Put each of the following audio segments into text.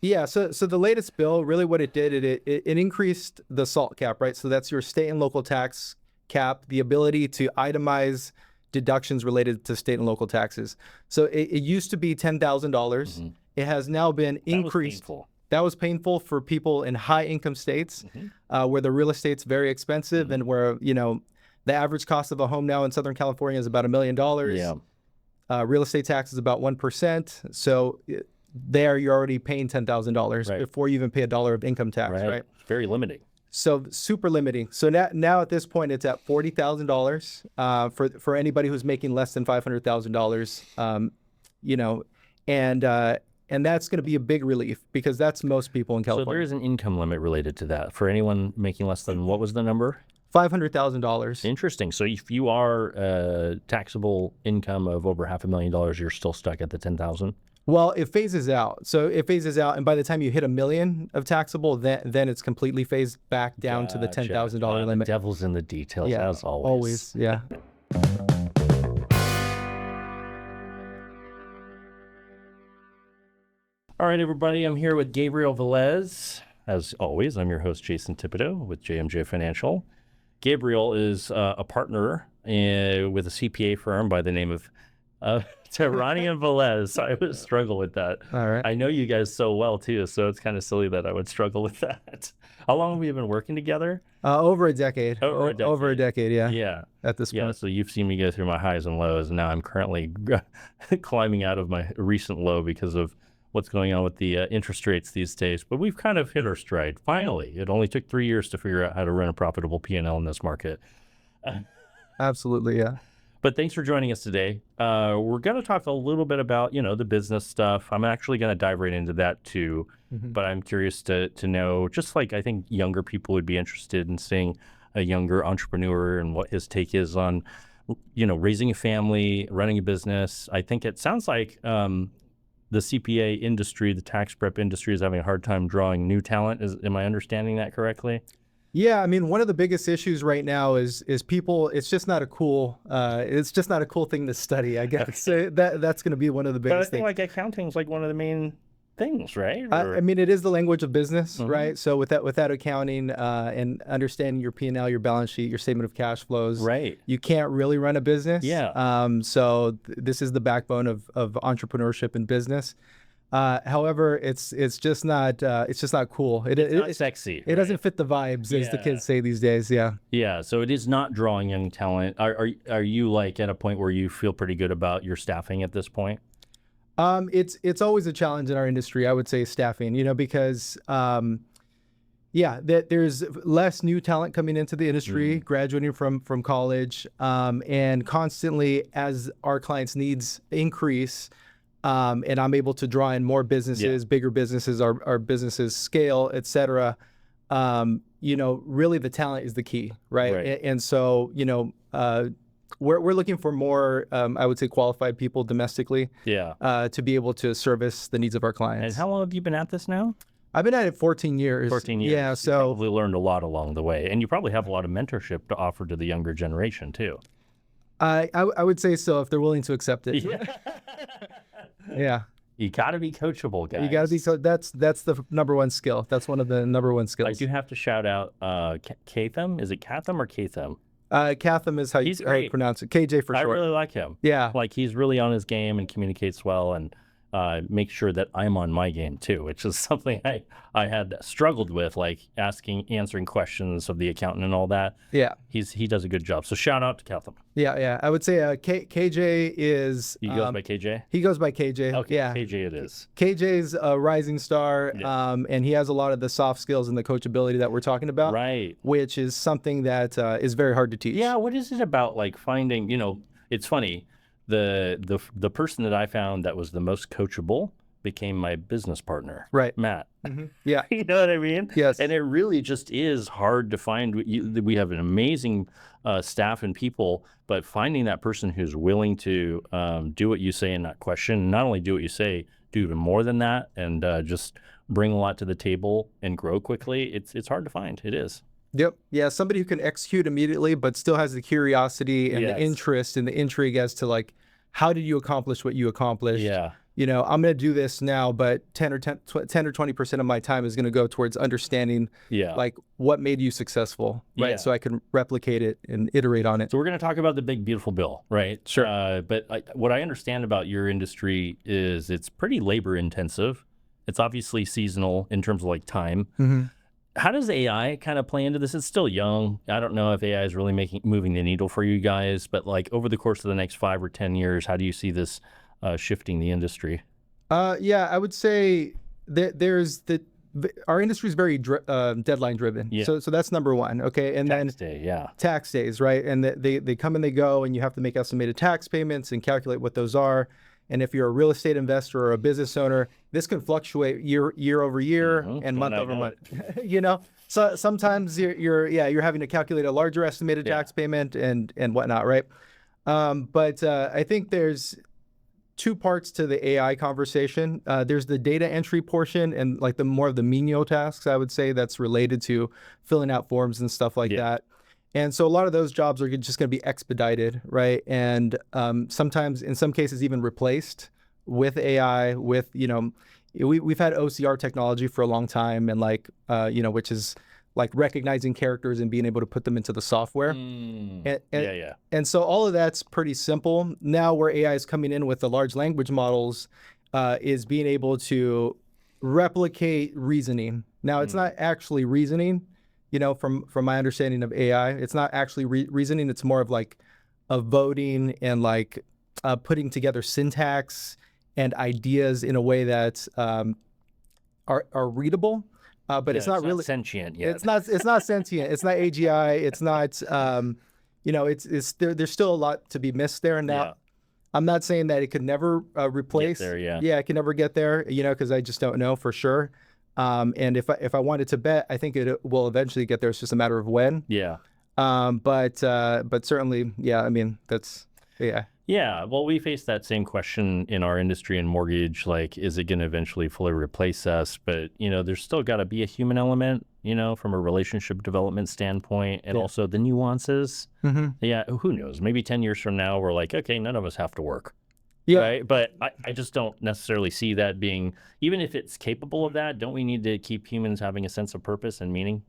Yeah, so the latest bill, really what it did, it increased the SALT cap, right? So that's your state and local tax cap, the ability to itemize deductions related to state and local taxes. So it used to be $10,000. Mm-hmm. It has now been increased. That was painful for people in high income states, where the real estate's very expensive and where, the average cost of a home now in Southern California is about $1 million. Yeah. Real estate tax is about 1%. So there you're already paying $10,000 before you even pay $1 of income tax, right? Very limiting. So super limiting. So now at this point it's at $40,000 for anybody who's making less than $500,000. And that's going to be a big relief because that's most people in California. So there is an income limit related to that for anyone making less than, what was the number? $500,000. Interesting. So if you are taxable income of over $500,000, you're still stuck at the 10,000. Well, it phases out. So it phases out, and by the time you hit $1 million of taxable, then it's completely phased back down to the $10,000 limit. The devil's in the details, as always. Always, yeah. All right, everybody. I'm here with Gabriel Velez. As always, I'm your host, Jason Thibodeau with JMJ Financial. Gabriel is a partner with a CPA firm by the name of Gabriel and Velez. I would struggle with that. All right. I know you guys so well too, so it's kind of silly that I would struggle with that. How long have we been working together? Over a decade. Over a decade, yeah. Yeah. At this point. Yeah, so you've seen me go through my highs and lows, and now I'm currently climbing out of my recent low because of what's going on with the interest rates these days. But we've kind of hit our stride. Finally, it only took 3 years to figure out how to run a profitable P&L in this market. Absolutely, yeah. But thanks for joining us today. We're going to talk a little bit about, the business stuff. I'm actually going to dive right into that too. But I'm curious to know, just like I think younger people would be interested in seeing a younger entrepreneur and what his take is on, raising a family, running a business. I think it sounds like the CPA industry, the tax prep industry, is having a hard time drawing new talent. Am I understanding that correctly? Yeah, I mean, one of the biggest issues right now is people. It's just not a cool. It's just not a cool thing to study, I guess. So that's going to be one of the biggest things. But I think accounting is one of the main things, right? I mean, it is the language of business, right? So without accounting and understanding your P&L, your balance sheet, your statement of cash flows, right, you can't really run a business. Yeah. So this is the backbone of entrepreneurship and business. However, it's just not cool. It's not sexy. It doesn't fit the vibes, as the kids say these days. Yeah. Yeah. So it is not drawing young talent. Are you at a point where you feel pretty good about your staffing at this point? It's always a challenge in our industry, I would say, staffing, because there's less new talent coming into the industry, graduating from college, and constantly as our clients' needs increase, and I'm able to draw in more businesses, bigger businesses, our businesses scale, et cetera. Really the talent is the key, right? And so, we're looking for more, I would say, qualified people domestically, to be able to service the needs of our clients. And how long have you been at this now? I've been at it 14 years. 14 years. Yeah, so you probably learned a lot along the way, and you probably have a lot of mentorship to offer to the younger generation too. I would say so, if they're willing to accept it. Yeah. You got to be coachable, guys. You got to be. So that's the number one skill. That's one of the number one skills. I do have to shout out Katham. Is it Katham or Katham? Katham is how you pronounce it. KJ for short. I really like him. Yeah. He's really on his game and communicates well, and makes sure that I'm on my game too, which is something I had struggled with, answering questions of the accountant and all that. Yeah. He does a good job. So shout out to Katham. Yeah. I would say KJ is... He goes by KJ? He goes by KJ. Okay, yeah. KJ it is. KJ's a rising star, and he has a lot of the soft skills and the coachability that we're talking about. Right. Which is something that is very hard to teach. Yeah, what is it about finding, it's funny, the person that I found that was the most coachable became my business partner, right? Matt. Yeah. You know what I mean? Yes. And it really just is hard to find. We have an amazing staff and people, but finding that person who's willing to do what you say and not question, not only do what you say, do even more than that, and just bring a lot to the table and grow quickly, it's hard to find. It is. Yep. Yeah. Somebody who can execute immediately, but still has the curiosity and the interest and the intrigue as to how did you accomplish what you accomplished? Yeah. I'm going to do this now, but 10 or 20% of my time is going to go towards understanding like what made you successful, right? Yeah. So I can replicate it and iterate on it. So we're going to talk about the big, beautiful bill, right? Sure. But what I understand about your industry is it's pretty labor intensive. It's obviously seasonal in terms of like time. Mm-hmm. How does AI kind of play into this? It's still young. I don't know if AI is really moving the needle for you guys, but like over the course of the next 5 or 10 years, how do you see this shifting the industry? Yeah, I would say that our industry is very deadline driven. Yeah. So that's number one. Okay. And Tax day, yeah. Tax days, right? And they come and they go, and you have to make estimated tax payments and calculate what those are. And if you're a real estate investor or a business owner, this can fluctuate year over year and month over month. So sometimes you're having to calculate a larger estimated tax payment and whatnot, right? But I think there's two parts to the AI conversation. There's the data entry portion and like the more of the menial tasks, I would say, that's related to filling out forms and stuff like that. And so a lot of those jobs are just going to be expedited, right? And sometimes, in some cases, even replaced with AI. We've had OCR technology for a long time, and which is like recognizing characters and being able to put them into the software. And so all of that's pretty simple. Now where AI is coming in with the large language models is being able to replicate reasoning. Now it's not actually reasoning, from my understanding of AI. It's not actually reasoning. It's more of like a voting and like putting together syntax and ideas in a way that are readable. But it's not really sentient yet. It's not sentient. It's not AGI. It's not, there's still a lot to be missed there. Now, I'm not saying that it could never replace. Get there, Yeah, it can never get there, because I just don't know for sure. And if I wanted to bet, I think it will eventually get there. It's just a matter of when. Yeah. But certainly, yeah, I mean, that's, yeah. Yeah, well, we face that same question in our industry in mortgage, like, is it going to eventually fully replace us? But, there's still got to be a human element, from a relationship development standpoint, and also the nuances. Mm-hmm. Yeah, who knows? Maybe 10 years from now, we're like, okay, none of us have to work. Yeah. Right? But I just don't necessarily see that being, even if it's capable of that, don't we need to keep humans having a sense of purpose and meaning,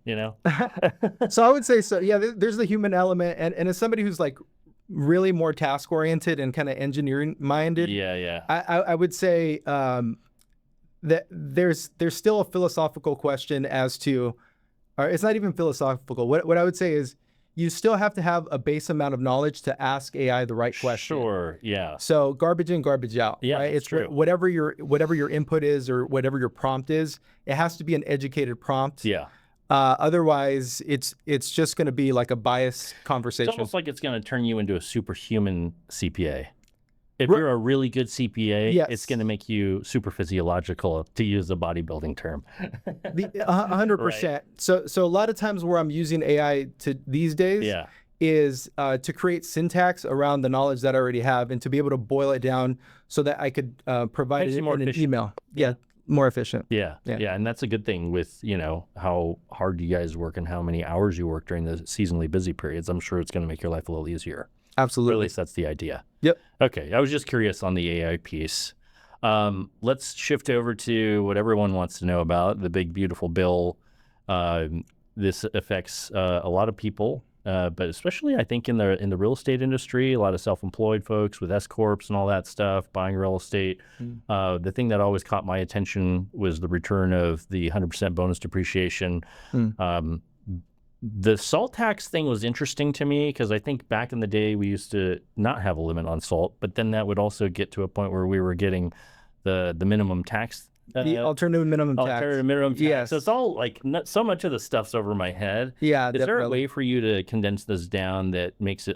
So I would say so. Yeah, there's the human element. And as somebody who's like, really more task oriented and kind of engineering minded. I would say that there's still a philosophical question as to, or it's not even philosophical. What I would say is you still have to have a base amount of knowledge to ask AI the right question. Sure. Yeah. So garbage in, garbage out. Yeah, right? It's true. Whatever your input is or whatever your prompt is, it has to be an educated prompt. Yeah. Otherwise, it's just going to be like a biased conversation. It's almost like it's going to turn you into a superhuman CPA. If you're a really good CPA, it's going to make you super physiological, to use a bodybuilding term. 100%. Right. So a lot of times where I'm using AI these days is to create syntax around the knowledge that I already have and to be able to boil it down so that I could provide it in an email. Yeah. More efficient. Yeah. And that's a good thing with, how hard you guys work and how many hours you work during the seasonally busy periods. I'm sure it's going to make your life a little easier. Absolutely. Or at least that's the idea. Yep. Okay. I was just curious on the AI piece. Let's shift over to what everyone wants to know about, the big, beautiful bill. This affects a lot of people. But especially, I think in the real estate industry, a lot of self-employed folks with S corps and all that stuff, buying real estate. The thing that always caught my attention was the return of the 100% bonus depreciation. The salt tax thing was interesting to me because I think back in the day we used to not have a limit on salt, but then that would also get to a point where we were getting the minimum tax. The alternative minimum tax. Alternative minimum tax. Yes. So it's all like, not so much of the stuff's over my head. Yeah, Is there a way for you to condense this down that makes it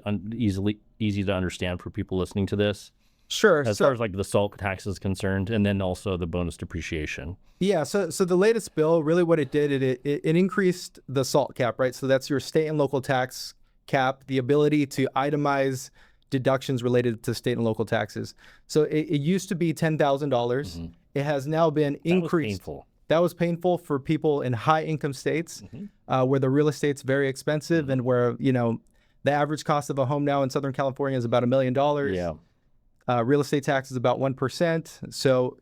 easy to understand for people listening to this? Sure. As far as like the salt tax is concerned, and then also the bonus depreciation. Yeah. So the latest bill, really what it did, it increased the SALT cap, right? So that's your state and local tax cap, the ability to itemize deductions related to state and local taxes. So it used to be $10,000. It has now been increased. That was painful for people in high income states where the real estate's very expensive and where, the average cost of a home now in Southern California is about $1 million. Yeah. Real estate tax is about 1%. So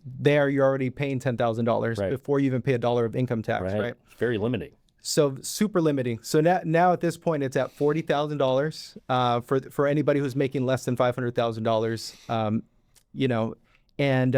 there you're already paying $10,000 Right. before you even pay $1 of income tax, right? It's very limiting. So super limiting. So now at this point, it's at $40,000 for anybody who's making less than $500,000. You know, and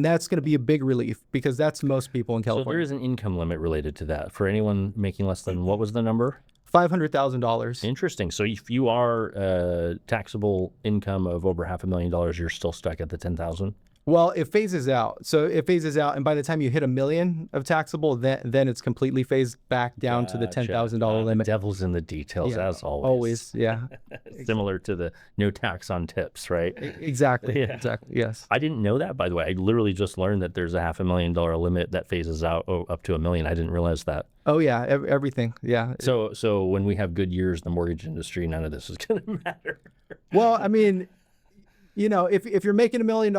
that's going to be a big relief because that's most people in So there California. is an income limit related to that for anyone making less than, what was the number? $500,000. Interesting. So if you are taxable income of over $500,000, you're still stuck at the 10,000. Well, it phases out. So it phases out, and by the time you hit $1 million of taxable, then it's completely phased back down to the $10,000 limit. Devil's in the details, Yeah, as always. Always, yeah. Similar to the no tax on tips, right? Exactly. Yeah. Exactly. Yes. I didn't know that, by the way. I literally just learned that there's a $500,000 limit that phases out up to $1 million. I didn't realize that. Oh yeah, everything. Yeah. So when we have good years in the mortgage industry, none of this is going to matter. Well, I mean, you know, if you're making $1 million,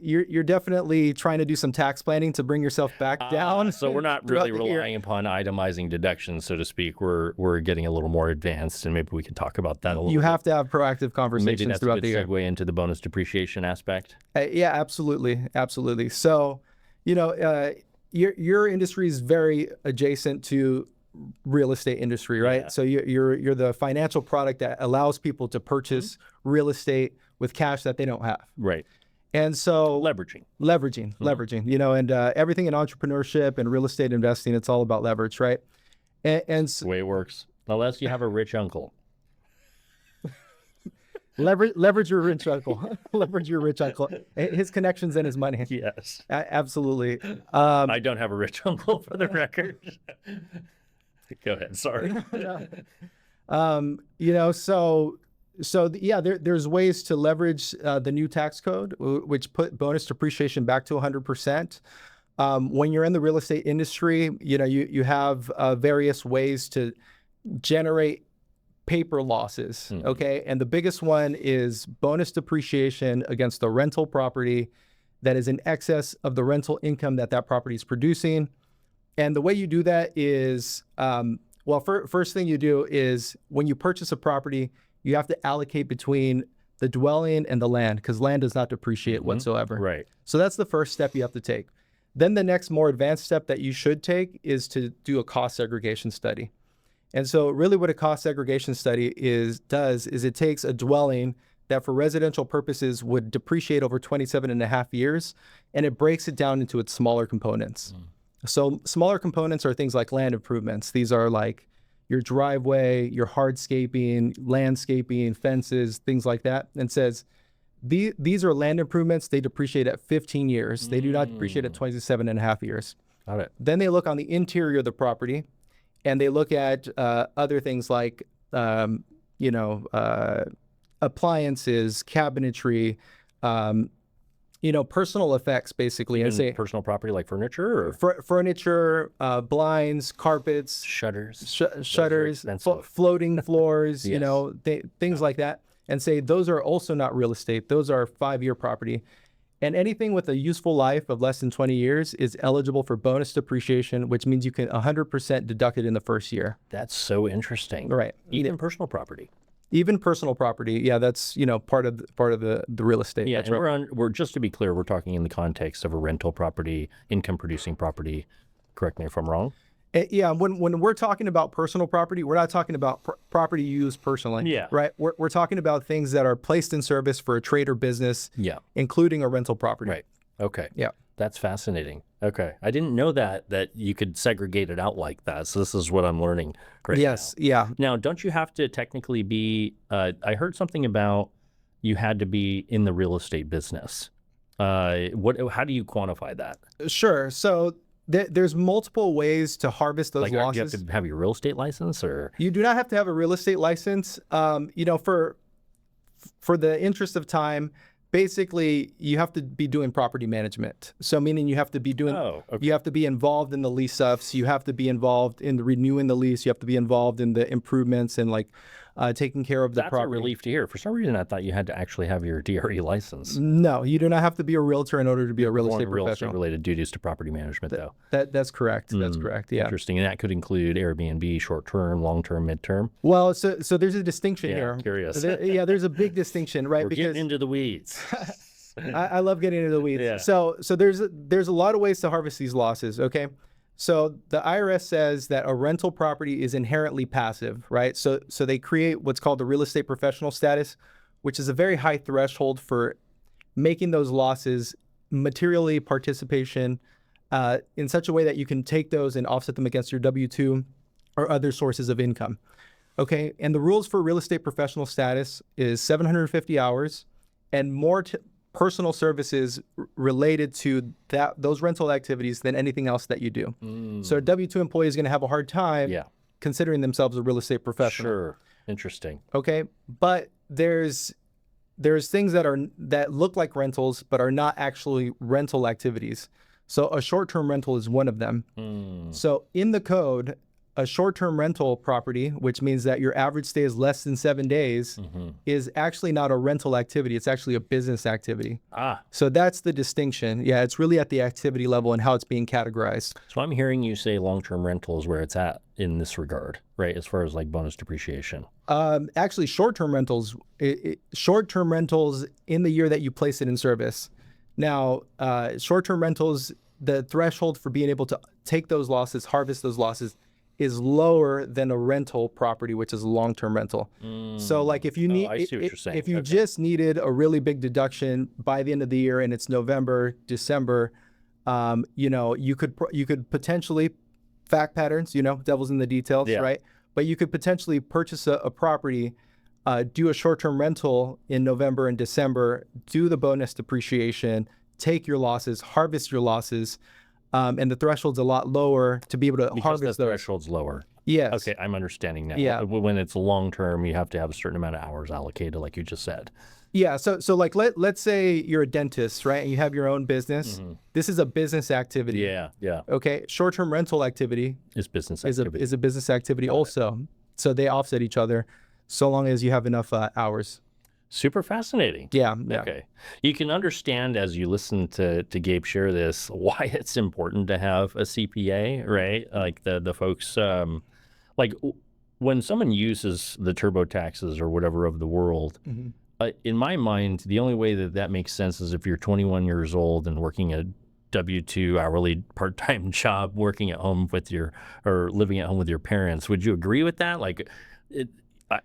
you're definitely trying to do some tax planning to bring yourself back down. So we're not throughout really the year. relying upon itemizing deductions, so to speak. We're getting a little more advanced, and maybe we can talk about that a little You bit. have to have proactive Maybe conversations that's a throughout good the year. segue into the bonus depreciation aspect. Yeah, absolutely, absolutely. So, you know, your industry is very adjacent to real estate industry, right? Yeah. So you're the financial product that allows people to purchase real estate with cash that they don't have. Right. And so Leveraging. leveraging, you know, and everything in entrepreneurship and real estate investing, it's all about leverage, right? And The way it works. Unless you have a rich uncle. leverage your rich uncle, leverage your rich uncle, his connections and his money. Yes. Absolutely. I don't have a rich uncle, for the record. Go ahead. Sorry. You know, yeah, there's ways to leverage the new tax code, which put bonus depreciation back to 100%. When you're in the real estate industry, you know, you have various ways to generate paper losses. Okay. And the biggest one is bonus depreciation against the rental property that is in excess of the rental income that property is producing. And the way you do that is, first thing you do is when you purchase a property, you have to allocate between the dwelling and the land because land does not depreciate whatsoever. Right. So that's the first step you have to take. Then the next more advanced step that you should take is to do a cost segregation study. And so really what a cost segregation study does is it takes a dwelling that for residential purposes would depreciate over 27 and a half years, and it breaks it down into its smaller components. So smaller components are things like land improvements. These are like your driveway, your hardscaping, landscaping, fences, things like that. And says, these are land improvements. They depreciate at 15 years. They do not depreciate at 27 and a half years. Got it. Then they look on the interior of the property and they look at other things like, you know, appliances, cabinetry, you know, personal effects basically. And say Personal property like furniture or furniture, blinds, carpets, shutters. shutters, expensive. floating floors, you Yes. know, things like that. And say those are also not real estate. Those are 5-year property. And anything with a useful life of less than 20 years is eligible for bonus depreciation, which means you can 100% deduct it in the first year. That's so interesting. Right. Even personal property. Even personal property. Yeah, that's, you know, part of the real estate. Yeah, That's and right. we're just to be clear, we're talking in the context of a rental property, income producing property. Correct me if I'm wrong. Yeah, when we're talking about personal property, we're not talking about property used personally. Yeah. Right. We're talking about things that are placed in service for a trade or business, Yeah. including a rental property. Right. Okay. Yeah. That's fascinating. Okay. I didn't know that you could segregate it out like that. So this is what I'm learning right Yes. now. Yeah. Now, don't you have to technically be, I heard something about you had to be in the real estate business. How do you quantify that? Sure. So there's multiple ways to harvest those Like, do you have losses. to have your real estate license or? You do not have to have a real estate license. You know, for the interest of time, basically you have to be doing property management. So meaning you have to be doing, Oh, okay. you have to be involved in the lease ups. You have to be involved in the renewing the lease. You have to be involved in the improvements and like taking care of the That's property. a relief to hear. For some reason, I thought you had to actually have your DRE license. No, you do not have to be a realtor in order to be a real estate Real professional. estate-related duties to property management, though. That's correct. That's correct. Yeah. Interesting. And that could include Airbnb, short-term, long-term, mid-term. Well, so there's a distinction here. I'm curious. There's a big distinction, right? We're because getting into the weeds. I love getting into the weeds. Yeah. So there's a lot of ways to harvest these losses. Okay. So the IRS says that a rental property is inherently passive, right? So they create what's called the real estate professional status, which is a very high threshold for making those losses materially participation in such a way that you can take those and offset them against your W-2 or other sources of income. Okay. And the rules for real estate professional status is 750 hours and more personal services related to those rental activities than anything else that you do. So a W-2 employee is going to have a hard time considering themselves a real estate professional. Sure. Interesting. Okay. But there's things that look like rentals but are not actually rental activities. So a short-term rental is one of them. So in the code, a short-term rental property, which means that your average stay is less than 7 days, is actually not a rental activity. It's actually a business activity. So that's the distinction. Yeah, it's really at the activity level and how it's being categorized. So I'm hearing you say long-term rental is where it's at in this regard, right? As far as like bonus depreciation. Actually, short-term rentals in the year that you place it in service. Now, short-term rentals, the threshold for being able to take those losses, harvest those losses, is lower than a rental property, which is a long-term rental. So like if you need, I see what you're saying. if you just needed a really big deduction by the end of the year and it's November, December, you could potentially fact patterns, devil's in the details, right? But you could potentially purchase a property, do a short-term rental in November and December, do the bonus depreciation, take your losses, harvest your losses, and the threshold's a lot lower to be able to harvest the those. threshold's lower. Yes. Okay, I'm understanding now. Yeah. When it's long term, you have to have a certain amount of hours allocated, like you just said. Yeah. So like let's say you're a dentist, right? And you have your own business. This is a business activity. Yeah. Okay. Short-term rental activity It's business activity. is a business activity also. So they offset each other, so long as you have enough hours. Super fascinating. Yeah. Okay. You can understand as you listen to Gabe share this why it's important to have a CPA, right? Like the folks, like when someone uses the TurboTaxes or whatever of the world, in my mind, the only way that makes sense is if you're 21 years old and working a W-2 hourly part-time job, working at home or living at home with your parents. Would you agree with that? Like,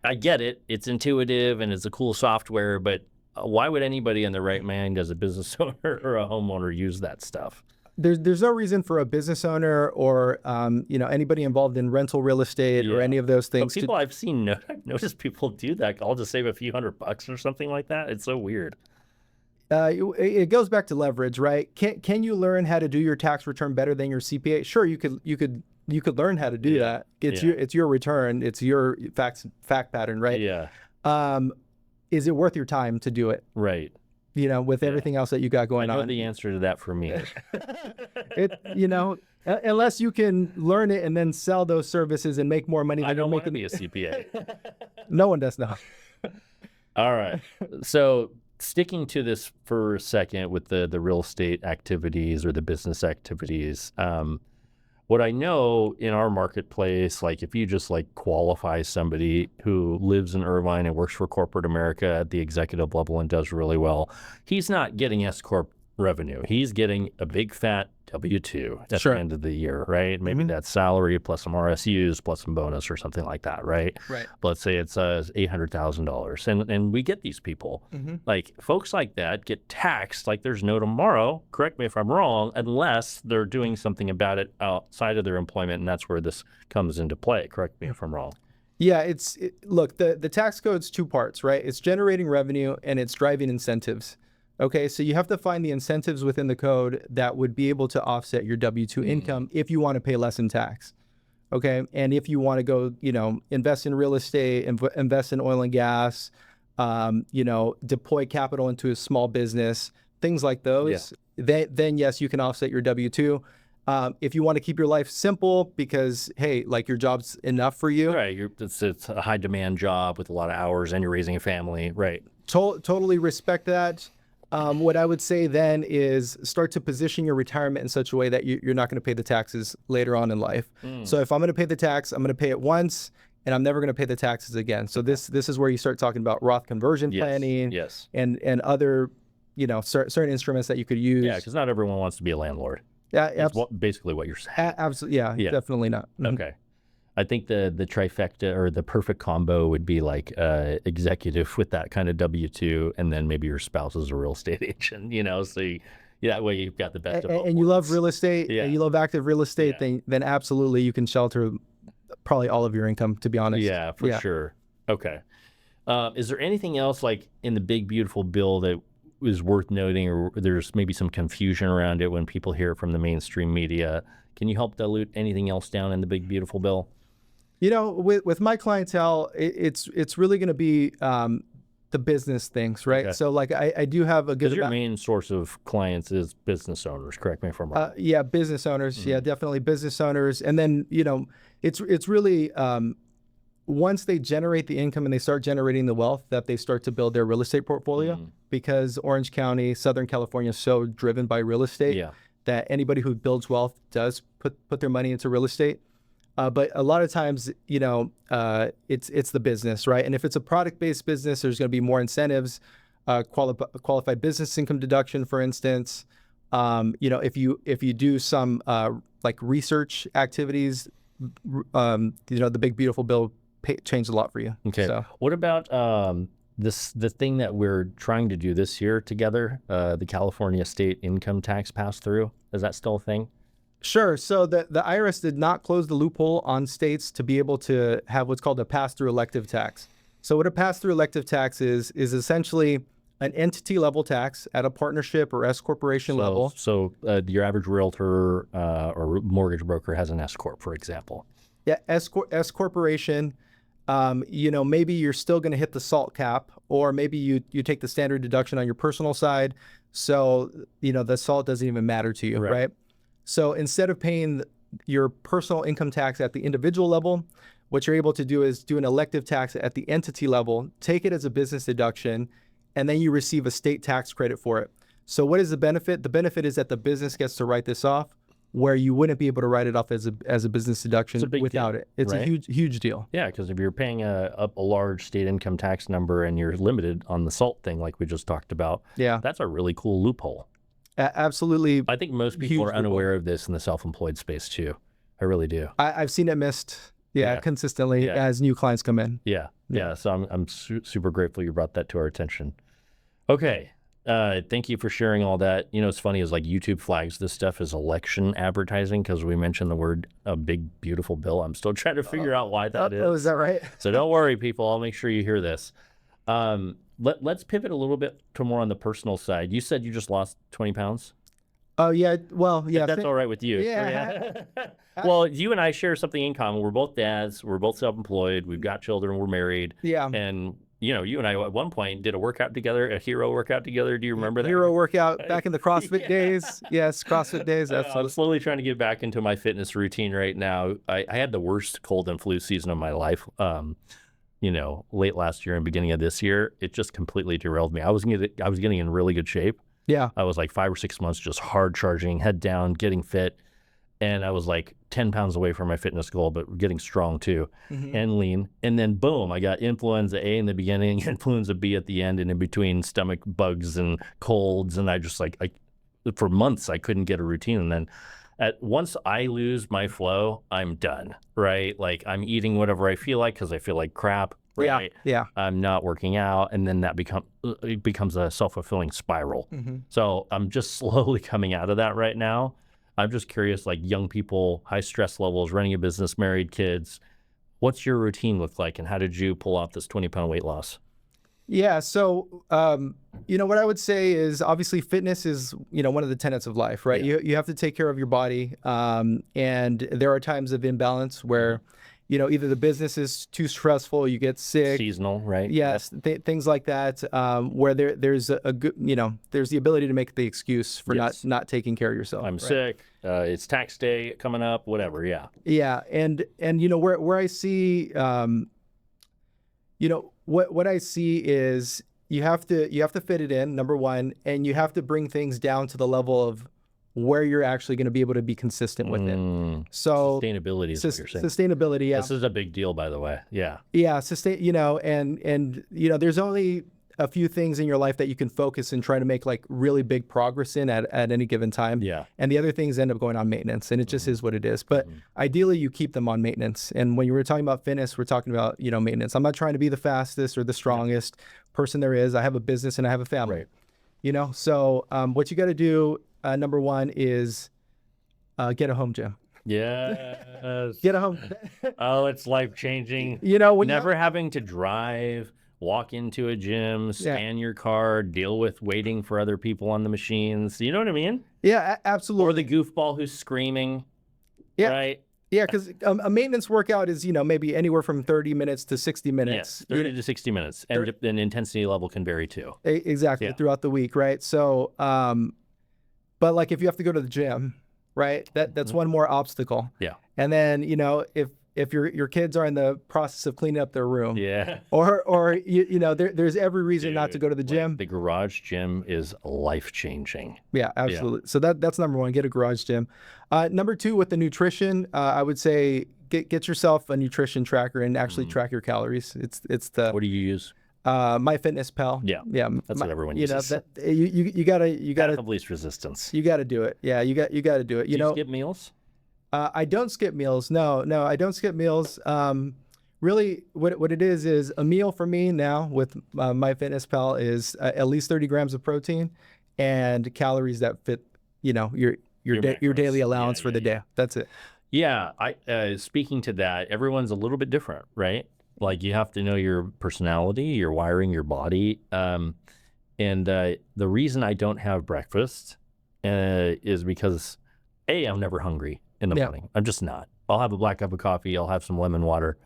I get it. It's intuitive and it's a cool software, but why would anybody in their right mind as a business owner or a homeowner use that stuff? There's no reason for a business owner or anybody involved in rental real estate or any of those things. But I've noticed people do that. I'll just save a few $100 or something like that. It's so weird. It goes back to leverage, right? Can you learn how to do your tax return better than your CPA? Sure, you could learn how to do that. It's your return. It's your fact pattern, right? Yeah. Is it worth your time to do it? Right. With everything else that you got going on. I know the answer to that for me. Unless you can learn it and then sell those services and make more money. I don't want to be a CPA. No one does now. All right. So sticking to this for a second with the real estate activities or the business activities, what I know in our marketplace, like if you just like qualify somebody who lives in Irvine and works for corporate America at the executive level and does really well, he's not getting S Corp revenue. He's getting a big fat W-2 at the end of the year, right? Maybe that's salary plus some RSUs plus some bonus or something like that, right? Right. Let's say it's $800,000. And we get these people. Like folks like that get taxed like there's no tomorrow, correct me if I'm wrong, unless they're doing something about it outside of their employment. And that's where this comes into play. Correct me if I'm wrong. Yeah, look, the tax code's two parts, right? It's generating revenue and it's driving incentives. Okay, so you have to find the incentives within the code that would be able to offset your W-2 income if you want to pay less in tax. Okay, and if you want to go, invest in real estate, invest in oil and gas, deploy capital into a small business, things like those, then yes, you can offset your W-2. If you want to keep your life simple because, hey, like your job's enough for you, Right. It's a high demand job with a lot of hours and you're raising a family. Right. totally respect that. What I would say then is start to position your retirement in such a way that you're not going to pay the taxes later on in life. So if I'm going to pay the tax, I'm going to pay it once, and I'm never going to pay the taxes again. So this is where you start talking about Roth conversion planning, Yes. and other, certain instruments that you could use. Yeah, because not everyone wants to be a landlord. Yeah, That's basically what you're saying. absolutely. Yeah, Yeah. definitely not. Mhm. Okay. I think the trifecta or the perfect combo would be like executive with that kind of W-2, and then maybe your spouse is a real estate agent, so that way you've got the best of both And you love worlds. real estate, Yeah. and you love active real estate, Yeah. then absolutely you can shelter probably all of your income, to be honest. Yeah, for sure. Okay. Is there anything else like in the big beautiful bill that is worth noting, or there's maybe some confusion around it when people hear it from the mainstream media? Can you help dilute anything else down in the big beautiful bill? With my clientele, it's really going to be the business things, right? Okay. So like I do have a good Because your amount. main source of clients is business owners. Correct me if I'm wrong. Yeah, business owners. Yeah, definitely business owners. And then, it's really once they generate the income and they start generating the wealth, that they start to build their real estate portfolio, because Orange County, Southern California is so driven by real estate Yeah. that anybody who builds wealth does put their money into real estate. But a lot of times, it's the business, right? And if it's a product-based business, there's going to be more incentives, qualified business income deduction, for instance. If you do some like research activities, the big beautiful bill changed a lot for you. Okay. So, What about the thing that we're trying to do this year together, the California state income tax pass through? Is that still a thing? sure. So the IRS did not close the loophole on states to be able to have what's called a pass-through elective tax. So what a pass-through elective tax is essentially an entity level tax at a partnership or S corporation level. So your average realtor or mortgage broker has an S corp, for example. Yeah, S corporation. Maybe you're still going to hit the SALT cap, or maybe you take the standard deduction on your personal side. So, the SALT doesn't even matter to you, right? So instead of paying your personal income tax at the individual level, what you're able to do is do an elective tax at the entity level, take it as a business deduction, and then you receive a state tax credit for it. So what is the benefit? The benefit is that the business gets to write this off, where you wouldn't be able to write it off as a business deduction without deal, it. It's right? a huge deal. Yeah, because if you're paying a large state income tax number and you're limited on the SALT thing, like we just talked about, Yeah, that's a really cool loophole. Absolutely. I think most people are unaware of this in the self-employed space too. I really do. I've seen it missed, Yeah. consistently Yeah. as new clients come in. Yeah. So I'm super grateful you brought that to our attention. Okay. Thank you for sharing all that. It's funny is like YouTube flags this stuff as election advertising because we mentioned the word a big beautiful bill. I'm still trying to figure out why that is. Oh, is that right? So don't worry, people. I'll make sure you hear this. Let's pivot a little bit to more on the personal side. You said you just lost 20 pounds. Oh yeah. Well, yeah. If that's all right with you. Yeah. Well, you and I share something in common. We're both dads. We're both self-employed. We've got children. We're married. Yeah. And you and I at one point did a workout together, a hero workout together. Do you remember that? Hero workout back in the CrossFit days. Yes, CrossFit days. I'm Absolutely. slowly trying to get back into my fitness routine right now. I had the worst cold and flu season of my life. Late last year and beginning of this year, it just completely derailed me. I was getting in really good shape. Yeah. I was like 5 or 6 months just hard charging, head down, getting fit. And I was like 10 pounds away from my fitness goal, but getting strong too and lean. And then boom, I got influenza A in the beginning, influenza B at the end, and in between stomach bugs and colds. And I just for months, I couldn't get a routine. And then once I lose my flow, I'm done, right? Like I'm eating whatever I feel like because I feel like crap. Right? Yeah. I'm not working out, and then that becomes a self-fulfilling spiral. So I'm just slowly coming out of that right now. I'm just curious, like young people, high stress levels, running a business, married, kids. What's your routine look like, and how did you pull off this 20-pound weight loss? Yeah. So, what I would say is obviously fitness is, one of the tenets of life, right? Yeah. You have to take care of your body. And there are times of imbalance where, either the business is too stressful, you get sick. Seasonal, right? Yes, things like that, where there's a good, there's the ability to make the excuse for Yes. not taking care of yourself. I'm right? sick. It's tax day coming up. Whatever. Yeah. Yeah, and where I see, what I see is you have to fit it in, number one, and you have to bring things down to the level of where you're actually going to be able to be consistent with it. So sustainability is what you're saying. Sustainability, yeah. This is a big deal, by the way. Yeah. Yeah, and there's only a few things in your life that you can focus and try to make like really big progress in at any given time. Yeah. And the other things end up going on maintenance, and it just is what it is. But ideally you keep them on maintenance. And when you were talking about fitness, we're talking about, maintenance. I'm not trying to be the fastest or the strongest person there is. I have a business and I have a family. Right. So what you got to do, number one is get a home gym. Yes. Get a home. Oh, it's life changing. When never having to drive, walk into a gym, scan your card, deal with waiting for other people on the machines. You know what I mean? Yeah, absolutely. Or the goofball who's screaming. Yeah. Right. Yeah, because a maintenance workout is, maybe anywhere from 30 minutes to 60 minutes. Yes, 30 to 60 minutes. And the intensity level can vary too. Exactly, throughout the week, right? So, but like if you have to go to the gym, right, that's one more obstacle. Yeah. And then, if your kids are in the process of cleaning up their room, or there's every reason not to go to the gym. The garage gym is life changing. Yeah, absolutely. So that's number one. Get a garage gym. Number two, with the nutrition, I would say get yourself a nutrition tracker and actually track your calories. It's the What do you use? MyFitnessPal. Yeah, that's what everyone uses. You gotta Path of least resistance. You gotta do it. Yeah, you got to do it. Do you skip meals? I don't skip meals. No, I don't skip meals. Really, what it is a meal for me now with MyFitnessPal is at least 30 grams of protein and calories that fit, your daily allowance for the day. That's it. Yeah, speaking to that, everyone's a little bit different, right? Like you have to know your personality, your wiring, your body. And the reason I don't have breakfast is because I'm never hungry in the morning. I'm just not. I'll have a black cup of coffee. I'll have some lemon water,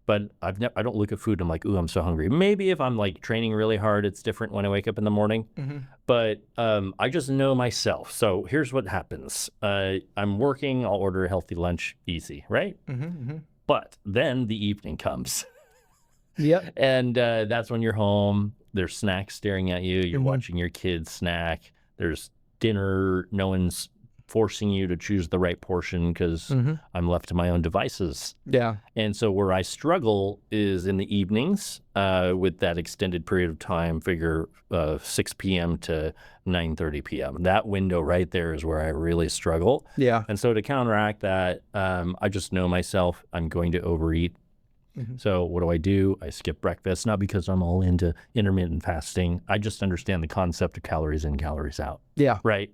but I don't look at food and I'm like, ooh, I'm so hungry. Maybe if I'm like training really hard, it's different when I wake up in the morning. But I just know myself. So here's what happens. I'm working. I'll order a healthy lunch, easy, right? But then the evening comes. Yep. And that's when you're home. There's snacks staring at you. You're watching your kids snack. There's dinner. No one's forcing you to choose the right portion because I'm left to my own devices. Yeah. And so where I struggle is in the evenings with that extended period of time, figure 6 p.m. to 9:30 p.m. That window right there is where I really struggle. Yeah. And so to counteract that, I just know myself, I'm going to overeat. So what do? I skip breakfast, not because I'm all into intermittent fasting. I just understand the concept of calories in, calories out. Yeah. Right.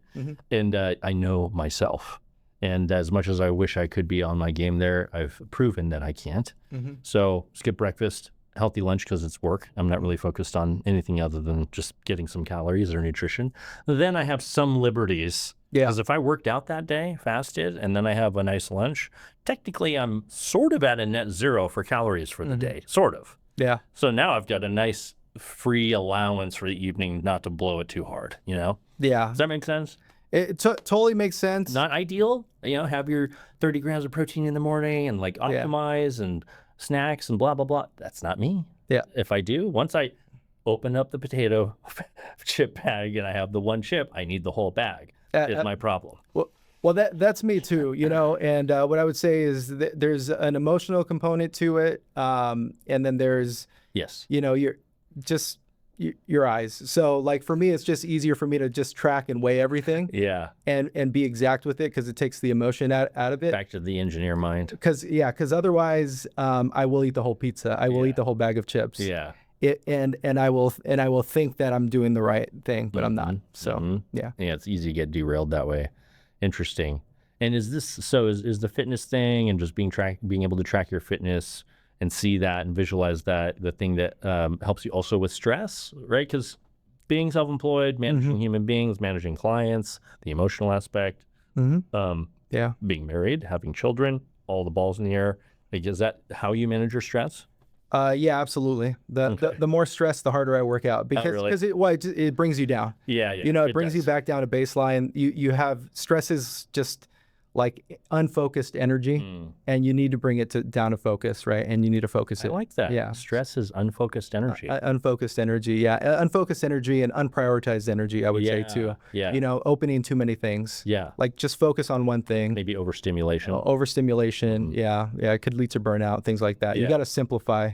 And I know myself. And as much as I wish I could be on my game there, I've proven that I can't. So skip breakfast, healthy lunch because it's work. I'm not really focused on anything other than just getting some calories or nutrition. Then I have some liberties. Yeah. Because if I worked out that day, fasted, and then I have a nice lunch, technically I'm sort of at a net zero for calories for the day, sort of. Yeah. So now I've got a nice free allowance for the evening not to blow it too hard, Yeah. Does that make sense? It totally makes sense. Not ideal, have your 30 grams of protein in the morning and like optimize and snacks and blah, blah, blah. That's not me. Yeah. If I do, once I open up the potato chip bag and I have the one chip, I need the whole bag. Is my problem. Well, that's me too, and what I would say is that there's an emotional component to it. And then there's, your eyes. So like for me, it's just easier for me to just track and weigh everything. Yeah. And be exact with it because it takes the emotion out of it. Back to the engineer mind. Because otherwise I will eat the whole pizza. I will eat the whole bag of chips. Yeah. And I will think that I'm doing the right thing, but I'm not. So yeah, it's easy to get derailed that way. Interesting. And is the fitness thing and just being able to track your fitness and see that and visualize that the thing that helps you also with stress, right? Because being self-employed, managing human beings, managing clients, the emotional aspect, being married, having children, all the balls in the air, Like, is that how you manage your stress? Yeah, absolutely. The more stress, the harder I work out because really? it brings you down. Yeah, yeah. You know, it it brings you does. back down to baseline. You have stress is just like unfocused energy, and you need to bring it down to focus, right? And you need to focus I it. like that. Yeah. Stress is unfocused energy. Unfocused energy. Yeah. Unfocused energy and unprioritized energy, I would say too. Yeah. You know, opening too many things. Yeah. Like just focus on one thing. Maybe overstimulation. Overstimulation. Yeah. Yeah. It could lead to burnout, things like that. You got to simplify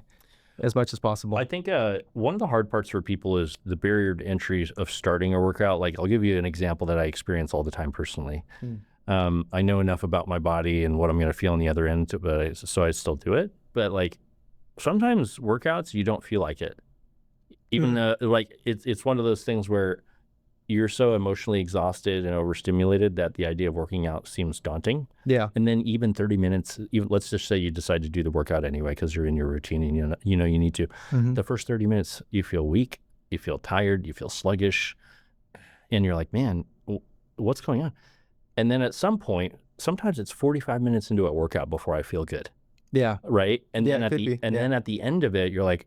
as much as possible. I think one of the hard parts for people is the barrier to entry of starting a workout. Like, I'll give you an example that I experience all the time personally. I know enough about my body and what I'm going to feel on the other end, so I still do it. But like sometimes workouts, you don't feel like it. Even like it's one of those things where you're so emotionally exhausted and overstimulated that the idea of working out seems daunting. Yeah. And then even 30 minutes, even let's just say you decide to do the workout anyway because you're in your routine and you know you need to. The first 30 minutes, you feel weak, you feel tired, you feel sluggish, and you're like, man, what's going on? And then at some point, sometimes it's 45 minutes into a workout before I feel good. Yeah. Right. And Yeah, then then at the end of it, you're like,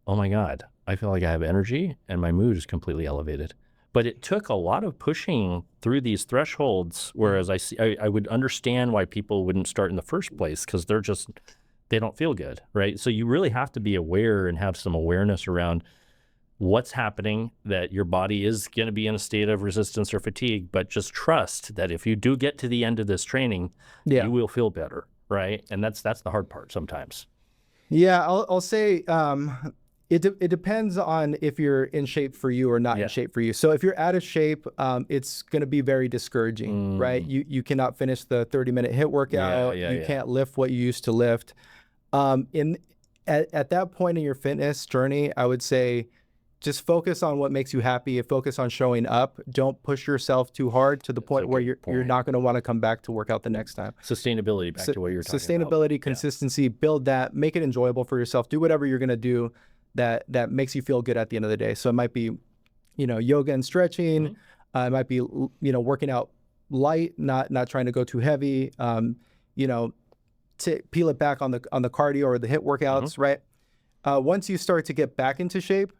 oh my God, I feel like I have energy and my mood is completely elevated. But it took a lot of pushing through these thresholds, whereas I would understand why people wouldn't start in the first place because they don't feel good, right? So you really have to be aware and have some awareness around what's happening, that your body is going to be in a state of resistance or fatigue, but just trust that if you do get to the end of this training, you will feel better, right? And that's the hard part sometimes. Yeah, I'll say it depends on if you're in shape for you or not in shape for you. So if you're out of shape, it's going to be very discouraging, right? You cannot finish the 30-minute HIIT workout. You can't lift what you used to lift. At that point in your fitness journey, I would say just focus on what makes you happy and focus on showing up. Don't push yourself too hard to the point where you're not going to want to come back to work out the next time. Sustainability, back to what you're talking about. Sustainability, consistency, build that, make it enjoyable for yourself. Do whatever you're going to do that makes you feel good at the end of the day. So it might be, you know, yoga and stretching. It might be, you know, working out light, not trying to go too heavy. You know, to peel it back on the cardio or the HIIT workouts, right? Once you start to get back into shape,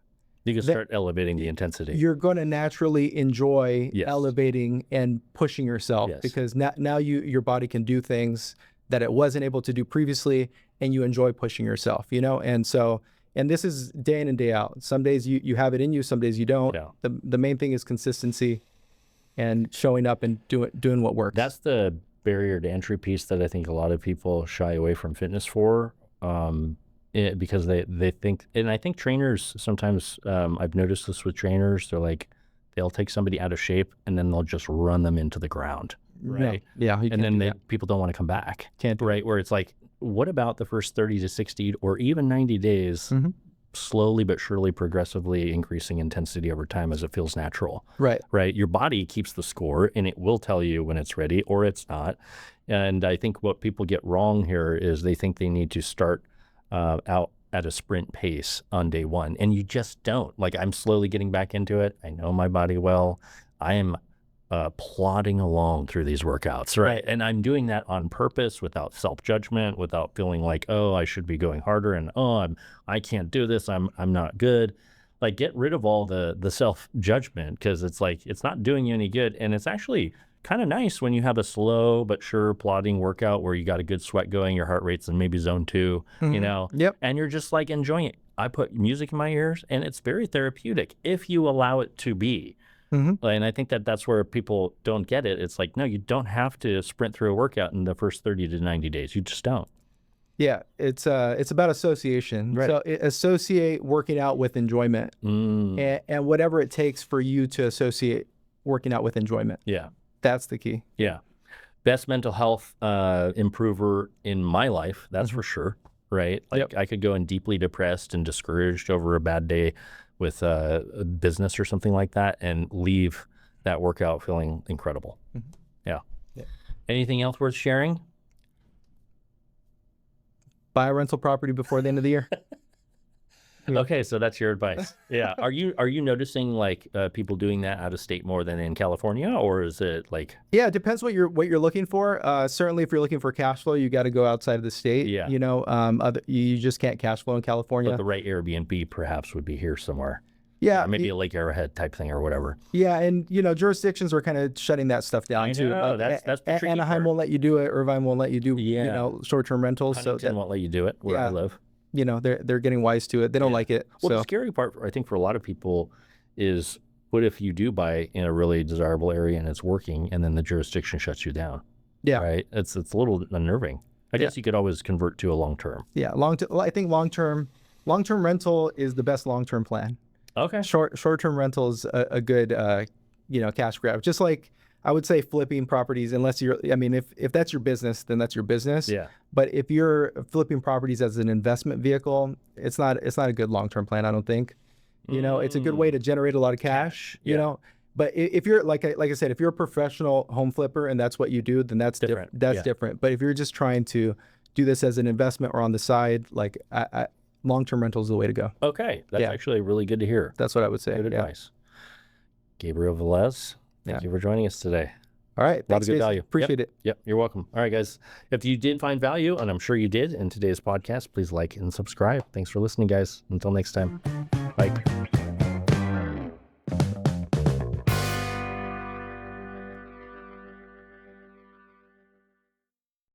you can start elevating the intensity. You're going to naturally enjoy elevating and pushing yourself because now your body can do things that it wasn't able to do previously, and you enjoy pushing yourself, you know? And this is day in and day out. Some days you have it in you, some days you don't. The main thing is consistency and showing up and doing what works. That's the barrier to entry piece that I think a lot of people shy away from fitness for. Because they think, and I think trainers sometimes, I've noticed this with trainers, they're like, they'll take somebody out of shape and then they'll just run them into the ground, right? Yeah. And then people don't want to come back, right? Where it's like, what about the first 30 to 60 or even 90 days, slowly but surely, progressively increasing intensity over time as it feels natural, right? Your body keeps the score and it will tell you when it's ready or it's not. And I think what people get wrong here is they think they need to start out at a sprint pace on day one, and you just don't. Like, I'm slowly getting back into it. I know my body well. I am plodding along through these workouts, right? And I'm doing that on purpose, without self-judgment, without feeling like, oh, I should be going harder, and I can't do this. I'm not good. Like, get rid of all the self-judgment, because it's like, it's not doing you any good, and it's actually kind of nice when you have a slow but sure plodding workout where you got a good sweat going, your heart rate's in maybe zone 2, you know, and you're just like enjoying it. I put music in my ears and it's very therapeutic if you allow it to be. And I think that's where people don't get it. It's like, no, you don't have to sprint through a workout in the first 30 to 90 days. You just don't. Yeah, it's about association. Right. So associate working out with enjoyment, and whatever it takes for you to associate working out with enjoyment. Yeah. That's the key. Yeah. Best mental health improver in my life, that's for sure, right? Like, I could go in deeply depressed and discouraged over a bad day with a business or something like that and leave that workout feeling incredible. Yeah. Anything else worth sharing? Buy a rental property before the end of the year. Okay, so that's your advice. Yeah. Are you noticing like people doing that out of state more than in California, or is it like? Yeah, it depends what you're looking for. Certainly, if you're looking for cash flow, you got to go outside of the state. Yeah. You just can't cash flow in California. But the right Airbnb perhaps would be here somewhere. Yeah, Maybe a Lake Arrowhead type thing or whatever. yeah, and jurisdictions are kind of shutting that stuff down too. know, that's the tricky Anaheim part. won't let you do it. Irvine won't let you do Yeah. short-term rentals. Huntington won't let you do it where I Yeah. live. They're getting wise to it. They don't like it. Well, the So scary part, I think, for a lot of people is what if you do buy in a really desirable area and it's working, and then the jurisdiction shuts you down? yeah, Right? It's a little unnerving. I guess you could always convert to a long term. yeah. I think long-term rental is the best long-term plan. Okay. Short-term rental is a good cash grab. Just like I would say flipping properties, unless if that's your business, then that's your business. Yeah. But if you're flipping properties as an investment vehicle, it's not a good long-term plan, I don't think. It's a good way to generate a lot of cash, But if you're like I said, if you're a professional home flipper and that's what you do, then that's different. That's different. But if you're just trying to do this as an investment or on the side, like long-term rental is the way to go. Okay. That's actually really good to hear. That's what I would say. Good advice. Gabriel Velez, thank you for joining us today. All right. A lot of good value. Appreciate it. Yep. You're welcome. All right, guys. If you did find value, and I'm sure you did in today's podcast, please like and subscribe. Thanks for listening, guys. Until next time. Bye.